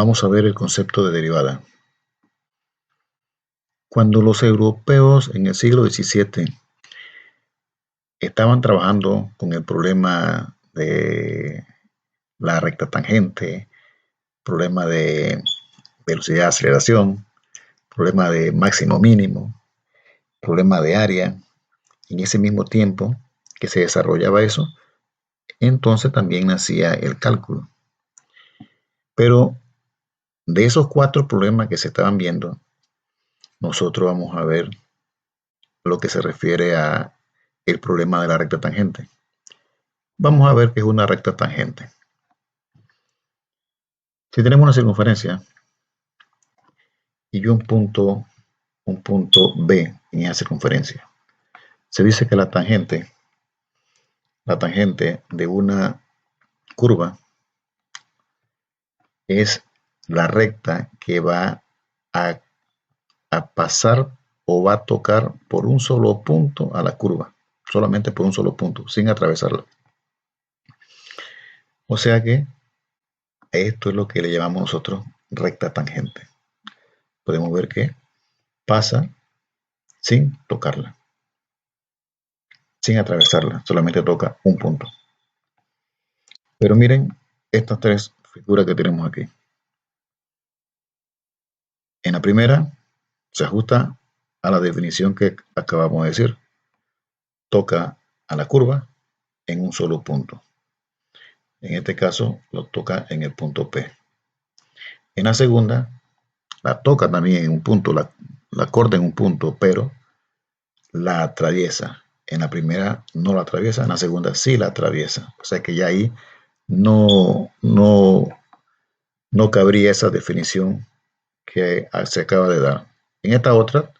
Vamos a ver el concepto de derivada. Cuando los europeos en el siglo XVII estaban trabajando con el problema de la recta tangente, problema de velocidad de aceleración, problema de máximo mínimo, problema de área, en ese mismo tiempo que se desarrollaba eso, entonces también nacía el cálculo. Pero de esos 4 problemas que se estaban viendo, nosotros vamos a ver lo que se refiere a el problema de la recta tangente. Vamos a ver qué es una recta tangente. Si tenemos una circunferencia y un punto B en esa circunferencia, se dice que la tangente de una curva es la recta que va a pasar o va a tocar por un solo punto a la curva, solamente por un solo punto, sin atravesarla. O sea que esto es lo que le llamamos nosotros recta tangente. Podemos ver que pasa sin tocarla, sin atravesarla, solamente toca un punto. Pero miren estas 3 figuras que tenemos aquí. En la primera se ajusta a la definición que acabamos de decir. Toca a la curva en un solo punto. En este caso lo toca en el punto P. En la segunda la toca también en un punto, la corta en un punto, pero la atraviesa. En la primera no la atraviesa, en la segunda sí la atraviesa. O sea que ya ahí no cabría esa definición que se acaba de dar. En esta otra,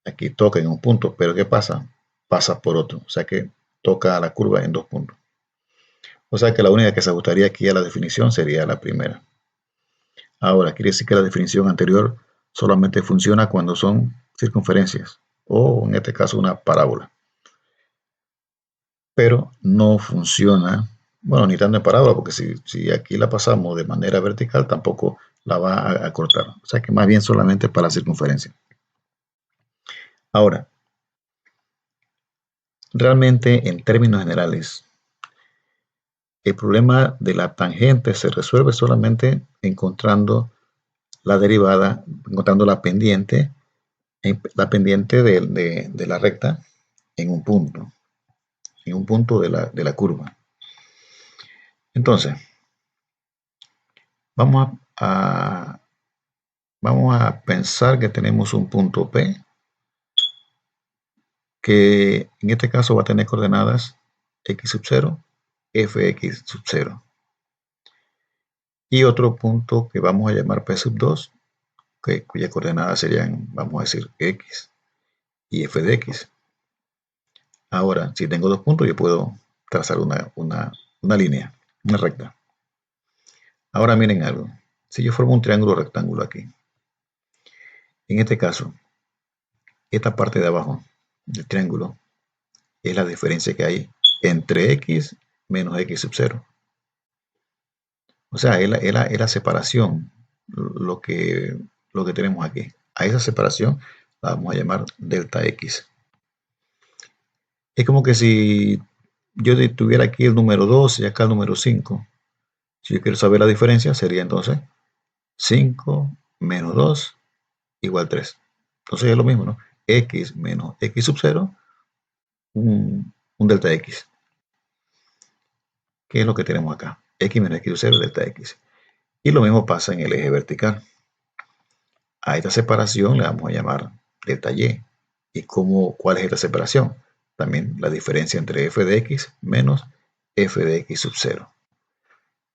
aquí toca en un punto, pero ¿qué pasa? Pasa por otro. O sea que toca a la curva en 2 puntos. O sea que la única que se ajustaría aquí a la definición sería la primera. Ahora, quiere decir que la definición anterior solamente funciona cuando son circunferencias, o en este caso una parábola. Pero no funciona, bueno, ni tanto en parábola, porque si aquí la pasamos de manera vertical, tampoco la va a cortar. O sea que más bien solamente para la circunferencia. Ahora, realmente en términos generales, el problema de la tangente se resuelve solamente encontrando la derivada, encontrando la pendiente de la recta en un punto de la curva. Entonces, vamos a pensar que tenemos un punto P, que en este caso va a tener coordenadas x sub 0, fx sub 0. Y otro punto que vamos a llamar P sub 2, cuya coordenadas serían, vamos a decir, x y f de x. Ahora, si tengo 2 puntos, yo puedo trazar una línea, una recta. Ahora miren algo. Si yo formo un triángulo rectángulo aquí, en este caso, esta parte de abajo del triángulo es la diferencia que hay entre x menos x sub 0. O sea, es la separación, lo que tenemos aquí. A esa separación la vamos a llamar delta x. Es como que si yo tuviera aquí el número 2 y acá el número 5. Si yo quiero saber la diferencia, sería entonces 5 menos 2 igual 3. Entonces es lo mismo, ¿no? X menos x sub 0, un delta x. ¿Qué es lo que tenemos acá? X menos x sub 0, delta x. Y lo mismo pasa en el eje vertical. A esta separación le vamos a llamar delta y. ¿Y cuál es esta separación? También la diferencia entre f de x menos f de x sub 0.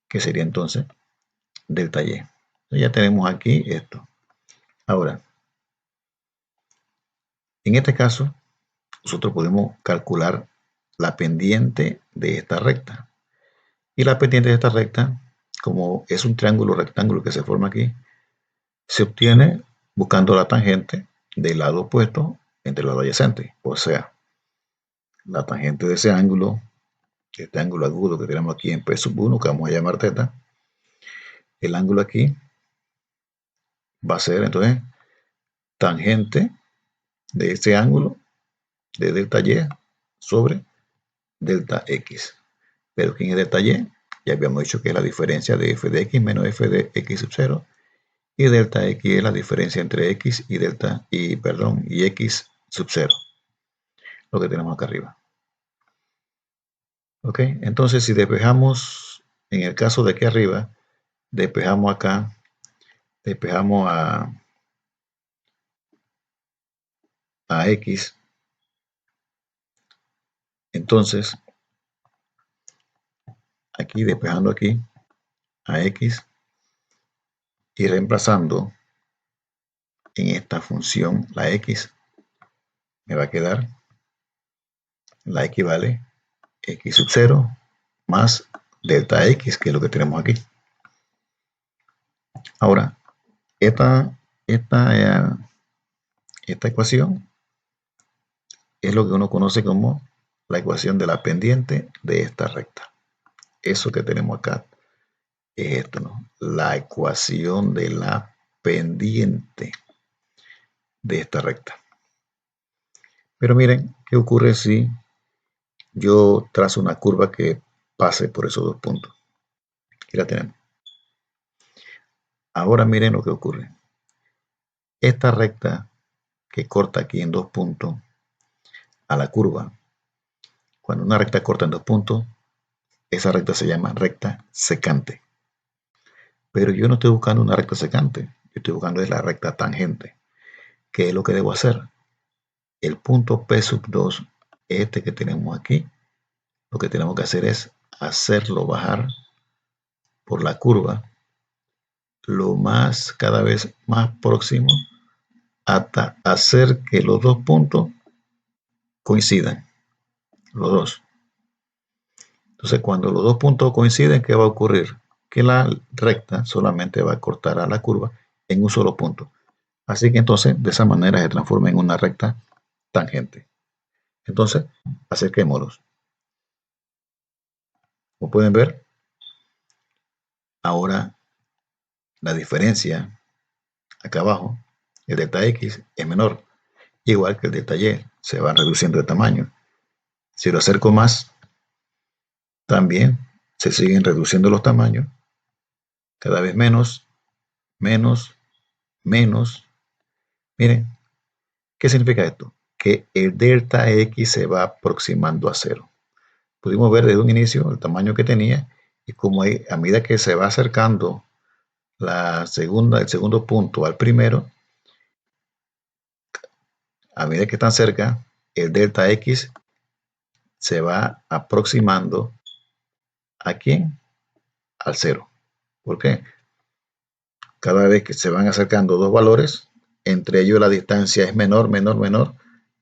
Que sería entonces delta y. Ya tenemos aquí esto. Ahora, en este caso, nosotros podemos calcular la pendiente de esta recta. Y la pendiente de esta recta, como es un triángulo rectángulo que se forma aquí, se obtiene buscando la tangente del lado opuesto entre los adyacentes. O sea, la tangente de ese ángulo, este ángulo agudo que tenemos aquí en P sub 1, que vamos a llamar θ, el ángulo aquí va a ser entonces tangente de este ángulo de delta y sobre delta x. Pero ¿quién es delta y? Ya habíamos dicho que es la diferencia de f de x menos f de x sub 0. Y delta x es la diferencia entre x y y x sub 0. Lo que tenemos acá arriba. Ok, entonces si despejamos, en el caso de aquí arriba, despejamos acá, despejamos a x, entonces aquí despejando aquí a x y reemplazando en esta función la x, me va a quedar la x vale x sub 0 más delta x, que es lo que tenemos aquí. Ahora, esta ecuación es lo que uno conoce como la ecuación de la pendiente de esta recta. Eso que tenemos acá es esto, ¿no? La ecuación de la pendiente de esta recta. Pero miren, ¿qué ocurre si yo trazo una curva que pase por esos dos puntos? Aquí la tenemos. Ahora miren lo que ocurre. Esta recta que corta aquí en dos puntos a la curva, cuando una recta corta en dos puntos, esa recta se llama recta secante. Pero yo no estoy buscando una recta secante, yo estoy buscando es la recta tangente. ¿Qué es lo que debo hacer? El punto P sub 2, este que tenemos aquí, lo que tenemos que hacer es hacerlo bajar por la curva lo más, cada vez más próximo, hasta hacer que los dos puntos coincidan, los dos. Entonces, cuando los dos puntos coinciden, ¿qué va a ocurrir? Que la recta solamente va a cortar a la curva en un solo punto. Así que entonces, de esa manera se transforma en una recta tangente. Entonces, acerquémoslos. Como pueden ver, ahora la diferencia acá abajo, el delta x es menor, igual que el delta y, se va reduciendo de tamaño. Si lo acerco más, también se siguen reduciendo los tamaños, cada vez menos, menos, menos. Miren, ¿qué significa esto? Que el delta x se va aproximando a cero. Pudimos ver desde un inicio el tamaño que tenía y como a medida que se va acercando el segundo punto al primero, a medida que están cerca, el delta x se va aproximando ¿a quién? Al cero. ¿Por qué? Cada vez que se van acercando dos valores, entre ellos la distancia es menor, menor, menor,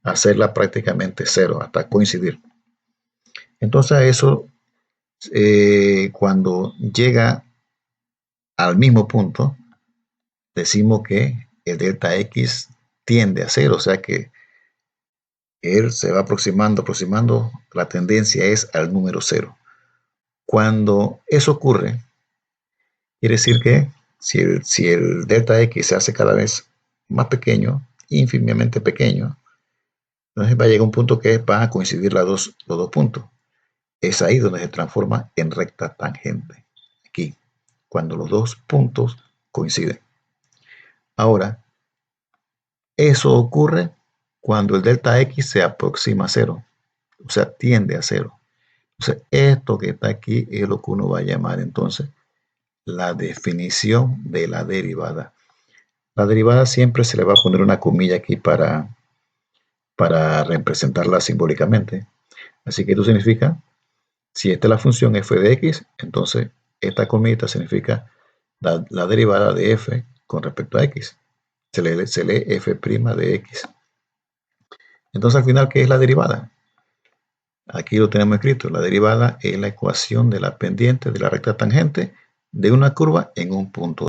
hacerla prácticamente cero hasta coincidir. Entonces eso, cuando llega al mismo punto, decimos que el delta x tiende a cero, o sea que él se va aproximando, la tendencia es al número cero. Cuando eso ocurre, quiere decir que si el delta x se hace cada vez más pequeño, ínfimamente pequeño, entonces va a llegar un punto que van a coincidir los dos puntos. Es ahí donde se transforma en recta tangente. Aquí, cuando los dos puntos coinciden. Ahora, eso ocurre cuando el delta x se aproxima a cero, o sea, tiende a cero. Entonces, esto que está aquí es lo que uno va a llamar entonces la definición de la derivada. La derivada siempre se le va a poner una comilla aquí para representarla simbólicamente. Así que esto significa, si esta es la función f de x, entonces esta comita significa la derivada de f con respecto a x. Se lee f' de x. Entonces al final, ¿qué es la derivada? Aquí lo tenemos escrito. La derivada es la ecuación de la pendiente de la recta tangente de una curva en un punto.